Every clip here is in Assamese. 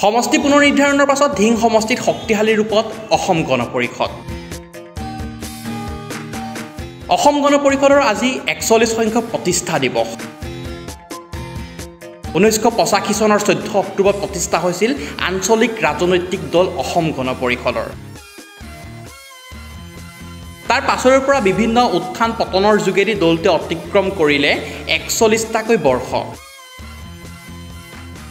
সমষ্টি পুনৰ্নিৰ্ধাৰণৰ পাছত ধিং সমষ্টিত শক্তিশালী ৰূপত অসম গণ পৰিষদ। অসম গণ পৰিষদৰ আজি 41 সংখ্যক প্ৰতিষ্ঠা দিৱস। 1985 চনৰ 14 অক্টোবৰত প্ৰতিষ্ঠা হৈছিল আঞ্চলিক ৰাজনৈতিক দল অসম গণ পৰিষদৰ। তাৰ পাছৰে পৰা বিভিন্ন উত্থান পতনৰ যোগেদি দলটোৱে অতিক্ৰম কৰিলে 41টাকৈ বৰ্ষ।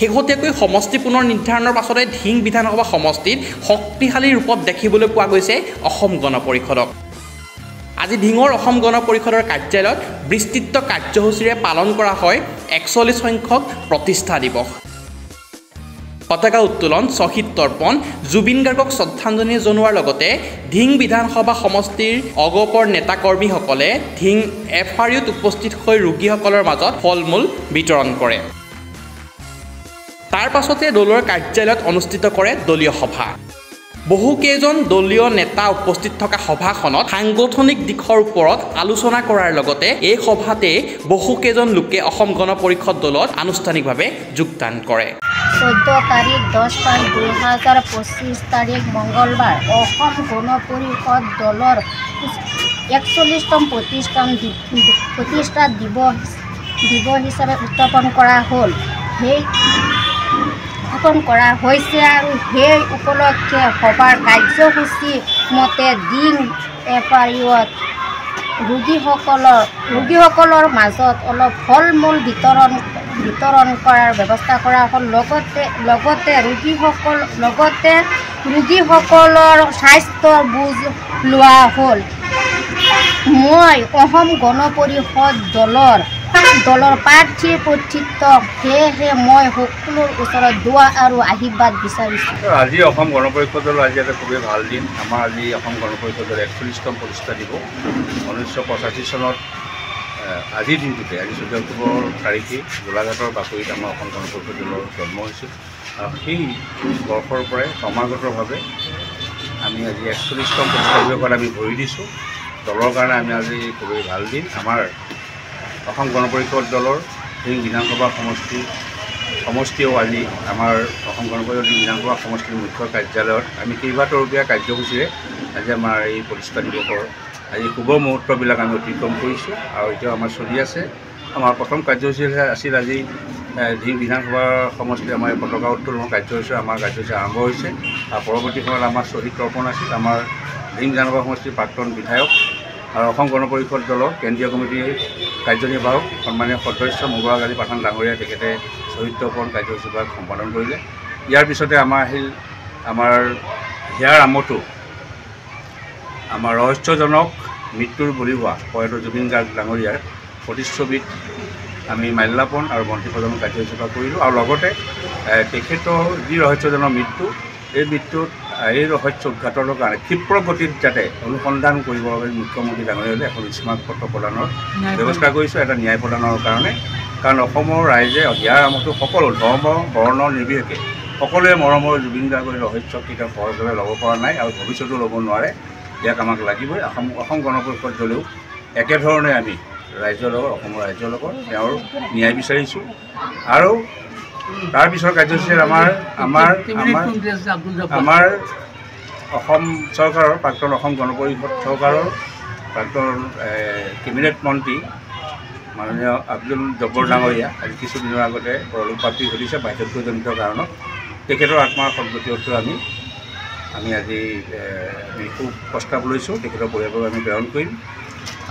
শেহতীয়াকৈ সমষ্টি পুনৰ নিৰ্ধাৰণৰ পাছতে ধিং বিধানসভা সমষ্টিত শক্তিশালী ৰূপত দেখিবলৈ পোৱা গৈছে অসম গণ পৰিষদক। আজি ধিঙৰ অসম গণ পৰিষদৰ কাৰ্যালয়ত বিস্তৃত কাৰ্যসূচীৰে পালন কৰা হয় 41 সংখ্যক প্ৰতিষ্ঠা দিৱস। পতাকা উত্তোলন, শ্বহীদ তৰ্পণ, জুবিন গাৰ্গক শ্ৰদ্ধাঞ্জলি জনোৱাৰ লগতে ধিং বিধানসভা সমষ্টিৰ অগপৰ নেতাকৰ্মীসকলে ধিং FRUত উপস্থিত হৈ ৰোগীসকলৰ মাজত ফল-মূল বিতৰণ কৰে। তাৰ পাছতে দলৰ কাৰ্যালয়ত অনুষ্ঠিত কৰে দলীয় সভা। বহুকেইজন দলীয় নেতা উপস্থিত থকা সভাখনত সাংগঠনিক দিশৰ ওপৰত আলোচনা কৰাৰ লগতে এই সভাতে বহুকেইজন লোকে অসম গণ পৰিষদ দলত আনুষ্ঠানিকভাৱে যোগদান কৰে। 14 তাৰিখ 10/5/2025 তাৰিখ মঙ্গলবাৰ অসম গণ পৰিষদ দলৰ 41তম প্ৰতিষ্ঠা দিৱস হিচাপে উদযাপন কৰা হ'ল। আৰু সেই উপলক্ষে সভাৰ কাৰ্যসূচী মতে ধিং FRUত ৰোগীসকলৰ মাজত অলপ ফল-মূল বিতৰণ কৰাৰ ব্যৱস্থা কৰা হ'ল। লগতে ৰোগীসকলৰ স্বাস্থ্যৰ বুজ লোৱা হ'ল। মই অসম গণ পৰিষদ দলৰ প্ৰাৰ্থীৰ প্ৰথিত্ব, সেয়েহে মই সকলোৰ ওচৰত দোৱা আৰু আশীৰ্বাদ বিচাৰিছোঁ। আজি অসম গণ পৰিষদৰ আজি এটা খুবেই ভাল দিন। আমাৰ আজি অসম গণ পৰিষদৰ 41তম প্ৰতিষ্ঠা দিৱস। 1985 চনত আজিৰ দিনটোতে আজি 14 অক্টোবৰ তাৰিখে গোলাঘাটৰ বাকৰিত আমাৰ অসম গণ পৰিষদ দলৰ জন্ম হৈছিল। আৰু সেই বৰ্ষৰ পৰাই ক্ৰমাগতভাৱে আমি আজি 41তম প্ৰতিষ্ঠা দিৱসত আমি ভৰি দিছোঁ। দলৰ কাৰণে আমি আজি খুবেই ভাল দিন। আমাৰ অসম গণ পৰিষদ দলৰ ধিং বিধানসভা সমষ্টিও আজি আমাৰ অসম গণ পৰিষদ বিধানসভা সমষ্টিৰ মুখ্য কাৰ্যালয়ত আমি কেইবাতৰপীয়া কাৰ্যসূচীৰে আজি আমাৰ এই প্ৰতিষ্ঠা দিৱসৰ আজি শুভ মুহূৰ্তবিলাক আমি অতিক্ৰম কৰিছোঁ আৰু এতিয়াও আমাৰ চলি আছে। আমাৰ প্ৰথম কাৰ্যসূচী আছিল আজি ধিং বিধানসভা সমষ্টিৰ আমাৰ পতাকা উত্তোলনৰ কাৰ্যসূচী আৰম্ভ হৈছে। আৰু পৰৱৰ্তী সময়ত আমাৰ শ্বহীদ তৰ্পণ আছিল। আমাৰ ধিং বিধানসভা সমষ্টিৰ প্ৰাক্তন বিধায়ক আৰু অসম গণ পৰিষদ দলৰ কেন্দ্ৰীয় কমিটিৰ কাৰ্যনিৰ্বাহক সন্মানীয় সদস্য মুবাৰক আলী পাঠান ডাঙৰীয়া তেখেতে শ্বহীদ তৰ্পণ কাৰ্যসূচীভাগ সম্পাদন কৰিলে। ইয়াৰ পিছতে আমাৰ আহিল আমাৰ হিয়াৰ আমঠু আমাৰ ৰহস্যজনক মৃত্যুৰ বলি হোৱা প্ৰয়াত জুবিন গাৰ্গ ডাঙৰীয়াৰ প্ৰতিচ্ছবিত আমি মাল্যাৰ্পণ আৰু বন্তি প্ৰদান কাৰ্যসূচীভাগ কৰিলোঁ। আৰু লগতে তেখেতৰ যি ৰহস্যজনক মৃত্যু, এই ৰহস্য উদ্ঘাটনৰ কাৰণে ক্ষীপ্ৰ গতিত যাতে অনুসন্ধান কৰিবৰ বাবে মুখ্যমন্ত্ৰী ডাঙৰীয়ালৈ এখন স্মাৰকপত্ৰ প্ৰদানৰ ব্যৱস্থা কৰিছোঁ, এটা ন্যায় প্ৰদানৰ কাৰণে। কাৰণ অসমৰ ৰাইজে হিয়াৰ আমঠু সকলো ধৰ্ম বৰ্ণ নিৰ্বিশেষে সকলোৱে মৰমৰ জুবিন গাৰ্গৰ ৰহস্য কেতিয়াও সহজভাৱে ল'ব পৰা নাই আৰু ভৱিষ্যতেও ল'ব নোৱাৰে। ইয়াক আমাক লাগিবই। অসম গণ পৰিষদ দলেও একেধৰণে আমি অসমৰ ৰাইজৰ লগত তেওঁৰ ন্যায় বিচাৰিছোঁ। আৰু তাৰ পিছৰ কাৰ্যসূচীত আমাৰ অসম চৰকাৰৰ প্ৰাক্তন অসম গণ পৰিষদ চৰকাৰৰ প্ৰাক্তন কেবিনেট মন্ত্ৰী মাননীয় আব্দুল জব্বৰ ডাঙৰীয়া আজি কিছুদিনৰ আগতে পৰলোকপ্ৰাপ্তি ঘটিছে বাৰ্ধক্যজনিত কাৰণত। তেখেতৰ আত্মাৰ সদ্গতি অৰ্থে আমি আজি শোক প্ৰস্তাৱ লৈছোঁ। তেখেতৰ পৰিয়ালক আমি প্ৰেৰণ কৰিম।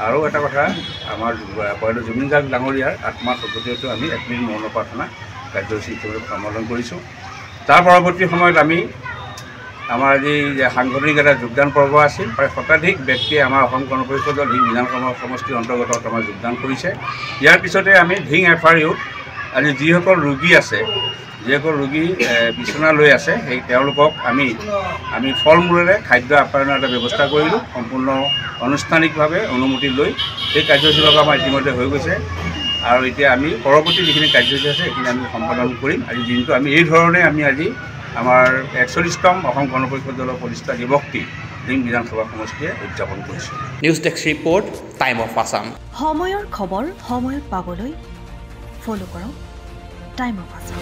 আৰু এটা কথা, আমাৰ প্ৰয়াত জুবিন গাৰ্গ ডাঙৰীয়াৰ আত্মাৰ সদ্গতি অৰ্থে আমি 1 মিনিট মৌন প্ৰাৰ্থনা কাৰ্যসূচী হিচাপে সম্বোধন কৰিছোঁ। তাৰ পৰৱৰ্তী সময়ত আমাৰ আজি সাংগঠনিক এটা যোগদান পৰ্ব আছিল। প্ৰায় শতাধিক ব্যক্তিয়ে আমাৰ অসম গণ পৰিষদৰ ধিং বিধানসভা সমষ্টিৰ অন্তৰ্গত আমাৰ যোগদান কৰিছে। ইয়াৰ পিছতে আমি ধিং FRUত আজি যিসকল ৰোগী বিচনা লৈ আছে তেওঁলোকক আমি ফল মূলেৰে খাদ্য আপ্যায়নৰ এটা ব্যৱস্থা কৰিলোঁ। সম্পূৰ্ণ আনুষ্ঠানিকভাৱে অনুমতি লৈ সেই কাৰ্যসূচীভাগ আমাৰ ইতিমধ্যে হৈ গৈছে। আৰু এতিয়া আমি পৰৱৰ্তী যিখিনি কাৰ্যসূচী আছে সেইখিনি আমি সম্পাদন কৰিম। আজি দিনটো আমি এই ধৰণে আজি আমাৰ 41তম অসম গণ পৰিষদ দলৰ প্ৰতিষ্ঠা দিৱসটি ধিং বিধানসভা সমষ্টিয়ে উদযাপন কৰিছোঁ। News desk report, time of Assam. সময়ৰ খবৰ সময়ত পাবলৈ ফলো কৰক টাইম অফ আছাম।